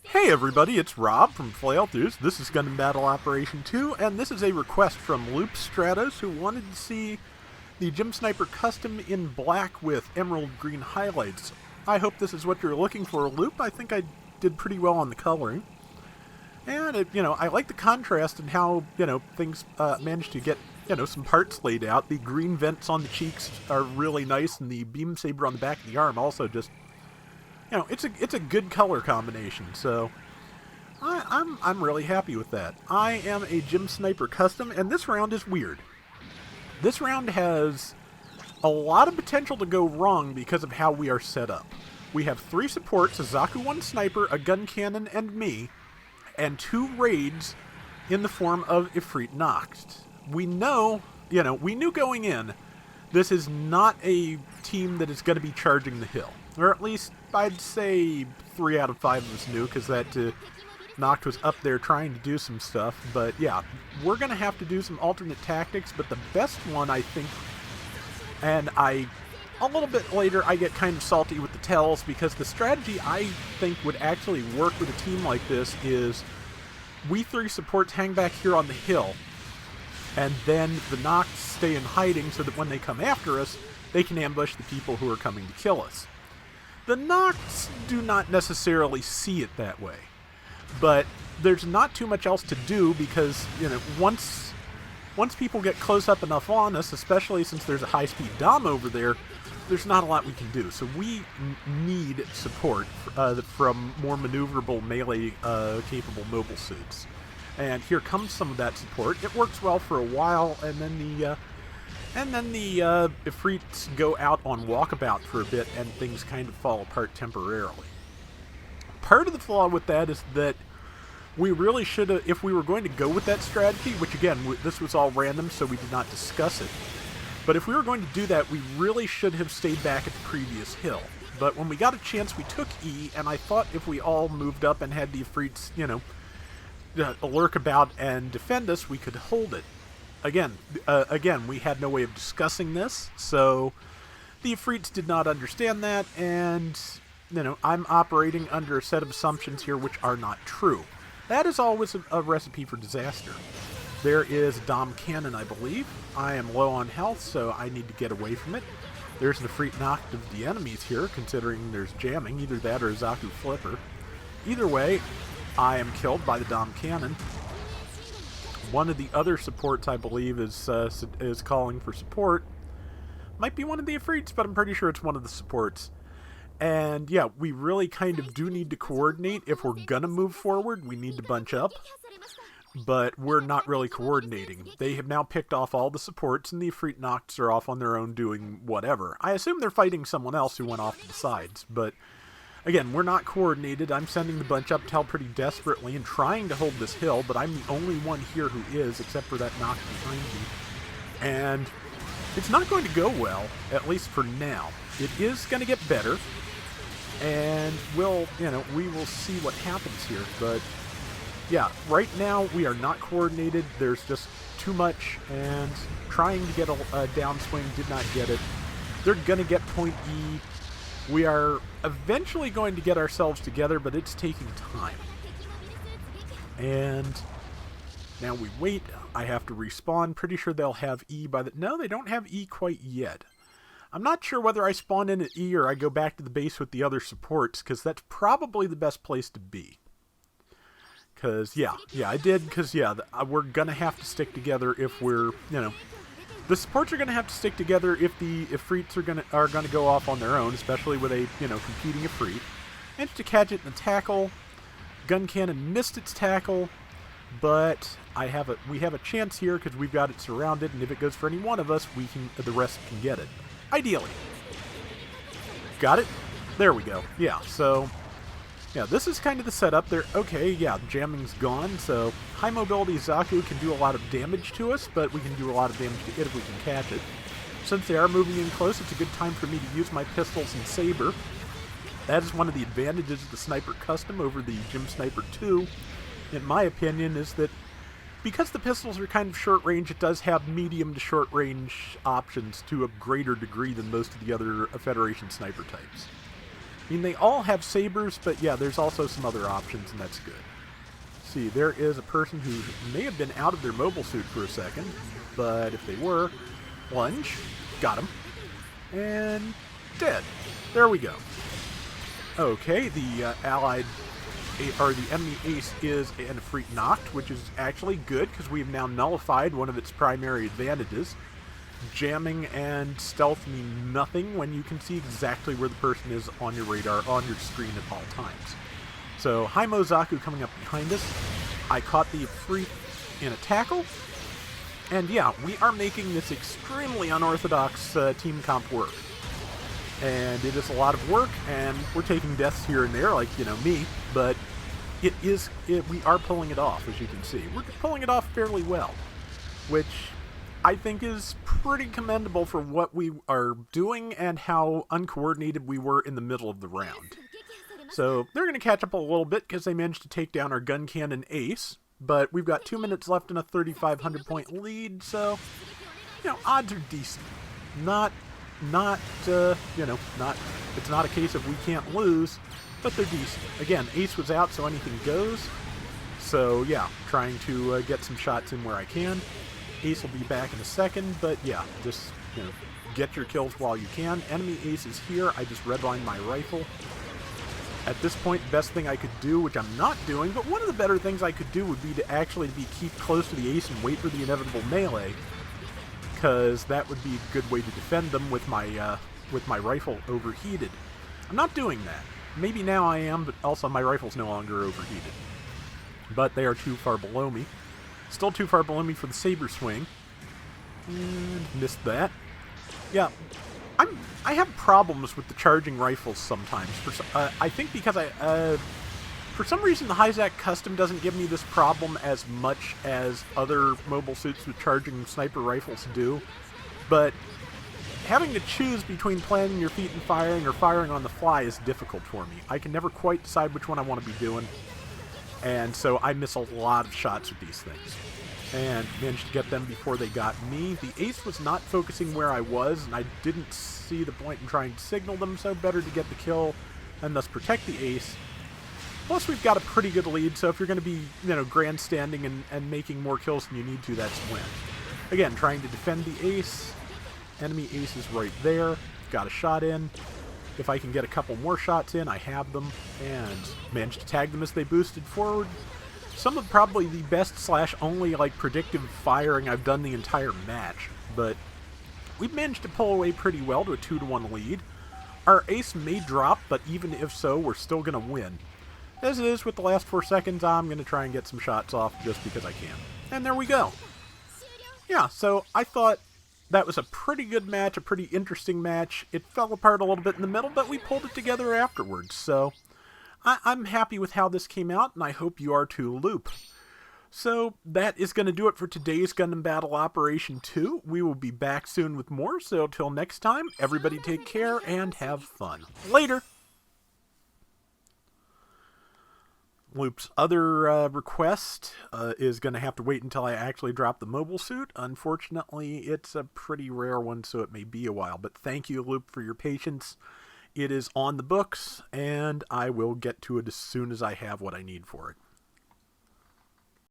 Hey everybody, it's Rob from Flailthroughs. This is Gundam Battle Operation 2, and this is a request from Loop Stratos, who wanted to see the Gym Sniper Custom in black with emerald green highlights. I hope this is what you're looking for, Loop. I think I did pretty well on the coloring. And, I like the contrast and how, things managed to get, some parts laid out. The green vents on the cheeks are really nice, and the beam saber on the back of the arm also just... it's a good color combination, so I'm really happy with that. I am a Gym Sniper Custom, and this round is weird. This round has a lot of potential to go wrong because of how we are set up. We have 3 supports, a Zaku 1 Sniper, a Gun Cannon, and me, and 2 raids in the form of Ifrit Noct. We knew going in, this is not a team that is going to be charging the hill. Or at least, I'd say 3 out of 5 of us knew, because that Noct was up there trying to do some stuff. But yeah, we're going to have to do some alternate tactics, but the best one, I think, and a little bit later, I get kind of salty with the tells, because the strategy I think would actually work with a team like this is we 3 supports hang back here on the hill, and then the Nocts stay in hiding so that when they come after us, they can ambush the people who are coming to kill us. The Nocts do not necessarily see it that way, but there's not too much else to do because, once people get close up enough on us, especially since there's a high-speed Dom over there, there's not a lot we can do. So we need support from more maneuverable melee-capable mobile suits. And here comes some of that support. It works well for a while, and then the Ifrits go out on walkabout for a bit, and things kind of fall apart temporarily. Part of the flaw with that is that we really should have, if we were going to go with that strategy, which again, this was all random, so we did not discuss it, but if we were going to do that, we really should have stayed back at the previous hill. But when we got a chance, we took E, and I thought if we all moved up and had the Ifrits, lurk about and defend us, we could hold it. Again, we had no way of discussing this, so the Ifrits did not understand that, and, I'm operating under a set of assumptions here which are not true. That is always a recipe for disaster. There is a Dom Cannon, I believe. I am low on health, so I need to get away from it. There's an Ifrit Noct of the enemies here, considering there's jamming, either that or a Zaku Flipper. Either way, I am killed by the Dom Cannon. One of the other supports, I believe, is calling for support. Might be one of the Ifrits, but I'm pretty sure it's one of the supports. And yeah, we really kind of do need to coordinate. If we're gonna move forward, we need to bunch up. But we're not really coordinating. They have now picked off all the supports, and the Ifrit Nocts are off on their own doing whatever. I assume they're fighting someone else who went off to the sides, but again, we're not coordinated. I'm sending the bunch up tail pretty desperately and trying to hold this hill, but I'm the only one here who is, except for that Noct behind me. And it's not going to go well, at least for now. It is going to get better, and we will see what happens here. But yeah, right now we are not coordinated. There's just too much, and trying to get a downswing, did not get it. They're going to get point E. We are eventually going to get ourselves together, but it's taking time. And now we wait. I have to respawn. Pretty sure they'll have E by the... No, they don't have E quite yet. I'm not sure whether I spawn in at E or I go back to the base with the other supports, because that's probably the best place to be. Because, yeah, I did, because, yeah, we're going to have to stick together if we're, the supports are going to have to stick together if the Ifrits are going to go off on their own, especially with a, competing Ifrit. Managed to catch it in the tackle. Gun Cannon missed its tackle, but we have a chance here because we've got it surrounded, and if it goes for any one of us, the rest can get it. Ideally. Got it? There we go. Yeah, so... yeah, this is kind of the setup there. Okay, yeah, jamming's gone, so high mobility Zaku can do a lot of damage to us, but we can do a lot of damage to it if we can catch it. Since they are moving in close, it's a good time for me to use my pistols and saber. That is one of the advantages of the Sniper Custom over the Gym Sniper 2, in my opinion, is that because the pistols are kind of short range, it does have medium to short range options to a greater degree than most of the other Federation sniper types. I mean, they all have sabers, but yeah, there's also some other options, and that's good. See, there is a person who may have been out of their mobile suit for a second, but if they were, lunge, got him, and dead. There we go. Okay, the enemy ace is an Efreet knocked, which is actually good because we have now nullified one of its primary advantages. Jamming and stealth mean nothing when you can see exactly where the person is on your radar, on your screen at all times. So, Haimo Zaku coming up behind us. I caught the Efreet in a tackle. And yeah, we are making this extremely unorthodox team comp work. And it is a lot of work, and we're taking deaths here and there, like, you know, me, but we are pulling it off, as you can see. We're pulling it off fairly well, which I think is pretty commendable for what we are doing and how uncoordinated we were in the middle of the round. So they're going to catch up a little bit because they managed to take down our gun cannon ace, but we've got 2 minutes left in a 3,500 point lead, so, you know, odds are decent. It's not a case of we can't lose, but they're decent. Again, ace was out, so anything goes. So yeah, trying to get some shots in where I can. Ace will be back in a second, but yeah, just, you know, get your kills while you can. Enemy ace is here. I just redlined my rifle. At this point, the best thing I could do, which I'm not doing, but one of the better things I could do would be to actually keep close to the ace and wait for the inevitable melee, because that would be a good way to defend them with my rifle overheated. I'm not doing that. Maybe now I am, but also my rifle's no longer overheated. But they are too far below me. Still too far below me for the saber swing. And missed that. Yeah, I have problems with the charging rifles sometimes. I think because for some reason the Hyzak Custom doesn't give me this problem as much as other mobile suits with charging sniper rifles do. But having to choose between planting your feet and firing or firing on the fly is difficult for me. I can never quite decide which one I want to be doing. And so I miss a lot of shots with these things. And managed to get them before they got me. The ace was not focusing where I was, and I didn't see the point in trying to signal them, so better to get the kill and thus protect the ace. Plus, we've got a pretty good lead, so if you're going to be, you know, grandstanding and making more kills than you need to, that's a win. Again, trying to defend the ace. Enemy ace is right there. Got a shot in. If I can get a couple more shots in, I have them, and managed to tag them as they boosted forward. Some of probably the best / only like predictive firing I've done the entire match, but we've managed to pull away pretty well to a 2-1 lead. Our ace may drop, but even if so, we're still going to win. As it is with the last 4 seconds, I'm going to try and get some shots off just because I can. And there we go. Yeah, so I thought that was a pretty good match, a pretty interesting match. It fell apart a little bit in the middle, but we pulled it together afterwards, so I'm happy with how this came out, and I hope you are too, Loop. So that is going to do it for today's Gundam Battle Operation 2. We will be back soon with more, so till next time, everybody take care and have fun. Later! Loop's other request is going to have to wait until I actually drop the mobile suit. Unfortunately, it's a pretty rare one, so it may be a while. But thank you, Loop, for your patience. It is on the books, and I will get to it as soon as I have what I need for it.